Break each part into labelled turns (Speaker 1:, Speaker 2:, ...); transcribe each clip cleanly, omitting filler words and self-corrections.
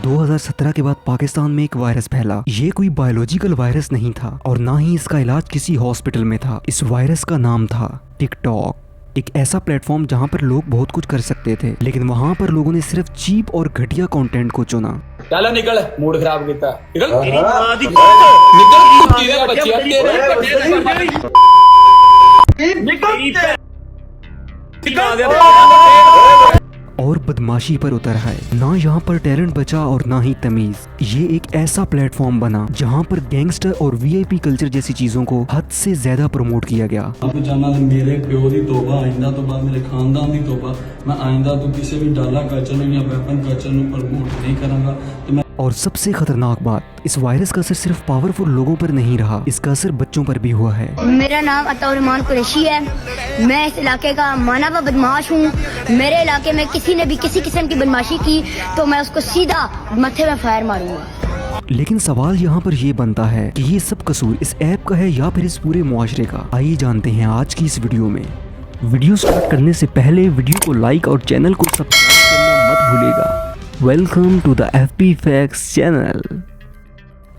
Speaker 1: 2017 के बाद पाकिस्तान में एक वायरस फैला। ये कोई बायोलॉजिकल वायरस नहीं था और ना ही इसका इलाज किसी हॉस्पिटल में था। इस वायरस का नाम था टिकटॉक। एक ऐसा प्लेटफॉर्म जहां पर लोग बहुत कुछ कर सकते थे, लेकिन वहां पर लोगों ने सिर्फ चीप और घटिया कंटेंट को चुना।
Speaker 2: चलो निकल, मूड खराब किया। निकल तेरी मां दी निकल बच्चियां तेरे
Speaker 1: और बदमाशी पर उतर है। ना यहाँ पर टैलेंट बचा और ना ही तमीज। ये एक ऐसा प्लेटफॉर्म बना जहाँ पर गैंगस्टर और वीआईपी कल्चर जैसी चीजों को हद से ज्यादा प्रमोट किया गया।
Speaker 3: अब जाना मेरे प्यो दी तौबा, आइंदा तो बाद मेरे खानदान दी तौबा, मैं आइंदा तो किसी भी डाला कल्चर या वेपन कल्चर प्रमोट नहीं करूंगा। तो
Speaker 1: और सबसे खतरनाक बात, इस वायरस का असर सिर्फ पावरफुल लोगों पर नहीं रहा, इसका असर बच्चों पर भी हुआ है।
Speaker 4: मेरा नाम अताउर्रहमान कुरैशी है। मैं इस इलाके का माना व बदमाश हूँ। मेरे इलाके में किसी ने भी किसी किस्म की बदमाशी की तो मैं उसको सीधा मत्थे में फायर मारूंगा।
Speaker 1: लेकिन सवाल यहाँ पर ये बनता है कि ये सब कसूर इस ऐप का है या फिर इस पूरे मुआशरे का। आइए जानते हैं आज की इस वीडियो में। वीडियो स्टार्ट करने से पहले वीडियो को लाइक और चैनल को सब्सक्राइब करना मत भूलिएगा। Welcome to the FP facts channel.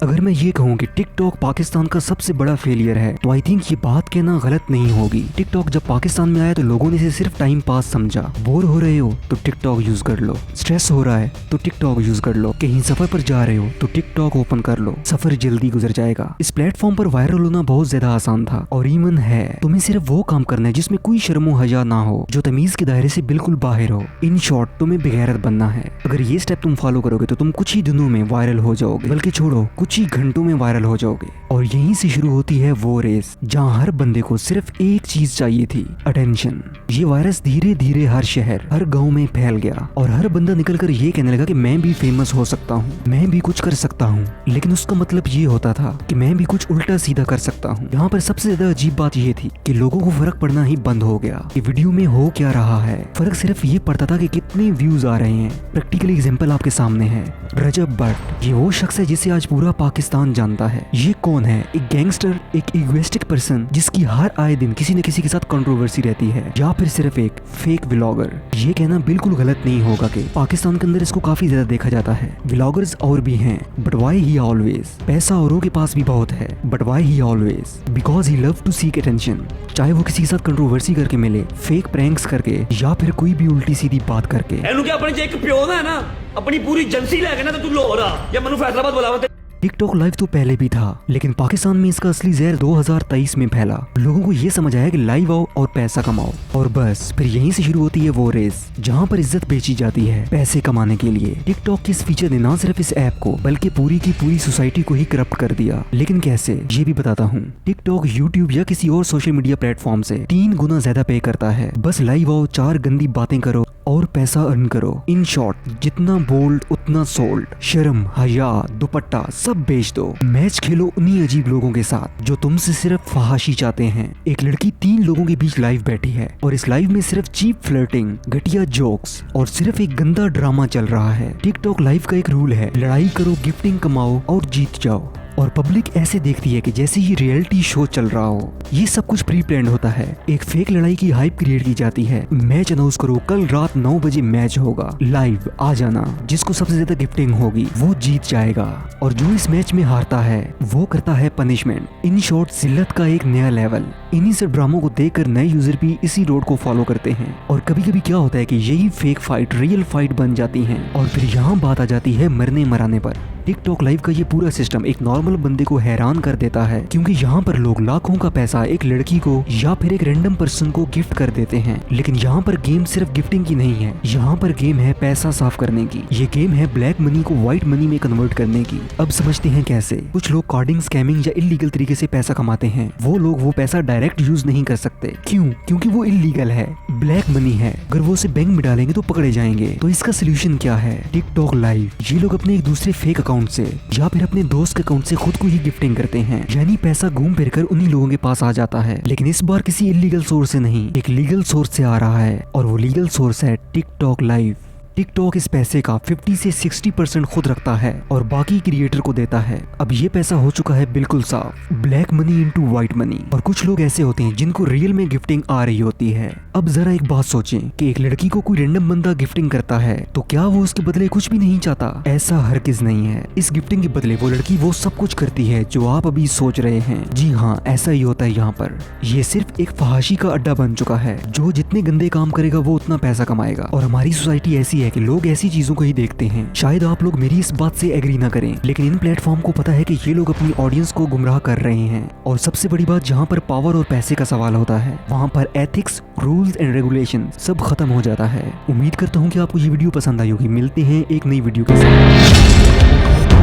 Speaker 1: अगर मैं ये कहूँ कि टिकटॉक पाकिस्तान का सबसे बड़ा फेलियर है तो आई थिंक ये बात कहना गलत नहीं होगी। टिकटॉक जब पाकिस्तान में आया तो लोगों ने इसे सिर्फ टाइम पास समझा। बोर हो रहे हो तो टिकटॉक यूज कर लो, स्ट्रेस हो रहा है तो टिकटॉक यूज कर लो, कहीं सफर पर जा रहे हो तो टिकटॉक ओपन कर लो, सफर जल्दी गुजर जाएगा। इस प्लेटफॉर्म पर वायरल होना बहुत ज्यादा आसान था और ईवन है। तुम्हें सिर्फ वो काम करना है जिसमें कोई शर्मो हया ना हो, जो तमीज के दायरे से बिल्कुल बाहर हो। इन शॉर्ट तुम्हें बेगैरत बनना है। अगर ये स्टेप तुम फॉलो करोगे तो तुम कुछ ही दिनों में वायरल हो जाओगे, बल्कि छोड़ो कुछ ही घंटों में वायरल हो जाओगे। और यहीं से शुरू होती है वो रेस जहां हर बंदे को सिर्फ एक चीज चाहिए थी, अटेंशन। ये वायरस धीरे धीरे हर शहर, हर गांव में फैल गया और हर बंदा निकलकर ये कहने लगा कि मैं भी फेमस हो सकता हूँ, मैं भी कुछ कर सकता हूँ। लेकिन उसका मतलब ये होता था कि मैं भी कुछ उल्टा सीधा कर सकता हूँ। यहाँ पर सबसे ज्यादा अजीब बात ये थी कि लोगों को फर्क पड़ना ही बंद हो गया कि वीडियो में हो क्या रहा है। फर्क सिर्फ ये पड़ता था कि कितने व्यूज आ रहे हैं। प्रैक्टिकल एग्जाम्पल आपके सामने है, रजब भट्ट। ये वो शख्स है जिसे आज पूरा पाकिस्तान जानता है। ये कौन है? एक गैंगस्टर, एक इगोइस्टिक पर्सन जिसकी हर आए दिन किसी न किसी के साथ कंट्रोवर्सी रहती है, या फिर सिर्फ एक फेक व्लॉगर। ये कहना बिल्कुल गलत नहीं होगा कि पाकिस्तान के अंदर इसको काफी ज्यादा देखा जाता है। व्लॉगर्स और भी हैं, बट व्हाई ही ऑलवेज? पैसा औरों के पास भी बहुत है, but why he always? Because he love to seek attention. चाहे वो किसी के साथ कंट्रोवर्सी करके मिले, फेक प्रैंक्स करके, या फिर कोई भी उल्टी सीधी बात करके।
Speaker 2: एक प्यो है ना, अपनी पूरी एजेंसी लेके ना तो तू लाहौर आ या मैनू फैसलाबाद बुलावा।
Speaker 1: टिकटॉक लाइव तो पहले भी था, लेकिन पाकिस्तान में इसका असली जहर 2023 में फैला। लोगों को ये समझ आया कि लाइव आओ और पैसा कमाओ, और बस फिर यहीं से शुरू होती है वो रेस जहां पर इज्जत बेची जाती है पैसे कमाने के लिए। टिकटॉक के इस फीचर ने न सिर्फ इस ऐप को बल्कि पूरी की पूरी सोसाइटी को ही करप्ट कर दिया। लेकिन कैसे, ये भी बताता हूँ। टिकटॉक यूट्यूब या किसी और सोशल मीडिया प्लेटफॉर्म से 3 गुना ज्यादा पे करता है। बस लाइव आओ, 4 गंदी बातें करो और पैसा अर्न करो। इन शॉर्ट, जितना बोल्ड उतना सोल्ड। शर्म, हया, दुपट्टा सब बेच दो। मैच खेलो उन्हीं अजीब लोगों के साथ जो तुमसे सिर्फ फहाशी चाहते हैं। एक लड़की 3 लोगों के बीच लाइव बैठी है और इस लाइव में सिर्फ चीप फ्लर्टिंग, घटिया जोक्स और सिर्फ एक गंदा ड्रामा चल रहा है। टिकटॉक लाइव का एक रूल है, लड़ाई करो, गिफ्टिंग कमाओ और जीत जाओ। और पब्लिक ऐसे देखती है कि जैसे ही रियलिटी शो चल रहा हो। ये सब कुछ प्री प्लान्ड होता है। एक फेक लड़ाई की हाइप क्रिएट की जाती है। मैच अनाउंस करो, कल रात 9 बजे मैच होगा, लाइव आ जाना। जिसको सबसे ज्यादा गिफ्टिंग होगी वो जीत जाएगा, और जो इस मैच में हारता है वो करता है पनिशमेंट। इन शॉर्ट, जिल्लत का एक नया लेवल। इन्हीं सब ड्रामों को देखकर नए यूजर भी इसी रोड को फॉलो करते हैं। और कभी कभी क्या होता है कि यही फेक फाइट रियल फाइट बन जाती है। और फिर यहाँ बात आ जाती है मरने मराने पर। टिकटॉक लाइव का ये पूरा सिस्टम एक नॉर्मल बंदे को हैरान कर देता है, क्योंकि यहाँ पर लोग लाखों का पैसा एक लड़की को या फिर एक रैंडम पर्सन को गिफ्ट कर देते हैं। लेकिन यहाँ पर गेम सिर्फ गिफ्टिंग की नहीं है, यहाँ पर गेम है पैसा साफ करने की। ये गेम है ब्लैक मनी को व्हाइट मनी में कन्वर्ट करने की। अब समझते हैं कैसे। कुछ लोग कार्डिंग, स्कैमिंग या इलीगल तरीके से पैसा कमाते हैं। वो लोग वो पैसा डायरेक्ट यूज नहीं कर सकते। क्यों? क्योंकि वो इलीगल है, ब्लैक मनी है। अगर वो उसे बैंक में डालेंगे तो पकड़े जाएंगे। तो इसका सोल्यूशन क्या है? TikTok live. ये लोग अपने एक दूसरे फेक अकाउंट से या फिर अपने दोस्त के अकाउंट से खुद को ही गिफ्टिंग करते हैं, यानी पैसा घूम फिर कर उन्हीं लोगों के पास आ जाता है। लेकिन इस बार किसी इलीगल सोर्स से नहीं, एक लीगल सोर्स से आ रहा है, और वो लीगल सोर्स है टिकटॉक लाइव। टिकटॉक इस पैसे का 50 से 60% खुद रखता है और बाकी क्रिएटर को देता है। अब ये पैसा हो चुका है बिल्कुल साफ, black money into white money. और कुछ लोग ऐसे होते हैं जिनको रियल में गिफ्टिंग आ रही होती है। अब जरा एक बात सोचें कि एक लड़की को कोई रैंडम बंदा गिफ्टिंग करता है तो क्या वो उसके बदले कुछ भी नहीं चाहता? ऐसा हरगिज नहीं है। इस गिफ्टिंग के बदले वो लड़की वो सब कुछ करती है जो आप अभी सोच रहे हैं। जी हाँ, ऐसा ही होता है यहाँ पर। ये सिर्फ एक फहाशी का अड्डा बन चुका है। जो जितने गंदे काम करेगा वो उतना पैसा कमाएगा। और हमारी सोसाइटी ऐसी है कि लोग ऐसी चीजों को ही देखते हैं। शायद आप लोग मेरी इस बात से एग्री ना करें, लेकिन इन प्लेटफॉर्म को पता है कि ये लोग अपनी ऑडियंस को गुमराह कर रहे हैं। और सबसे बड़ी बात, जहाँ पर पावर और पैसे का सवाल होता है वहाँ पर एथिक्स, रूल्स एंड रेगुलेशन सब खत्म हो जाता है। उम्मीद करता हूँ कि आपको ये वीडियो पसंद आई होगी। मिलते हैं एक नई वीडियो के साथ।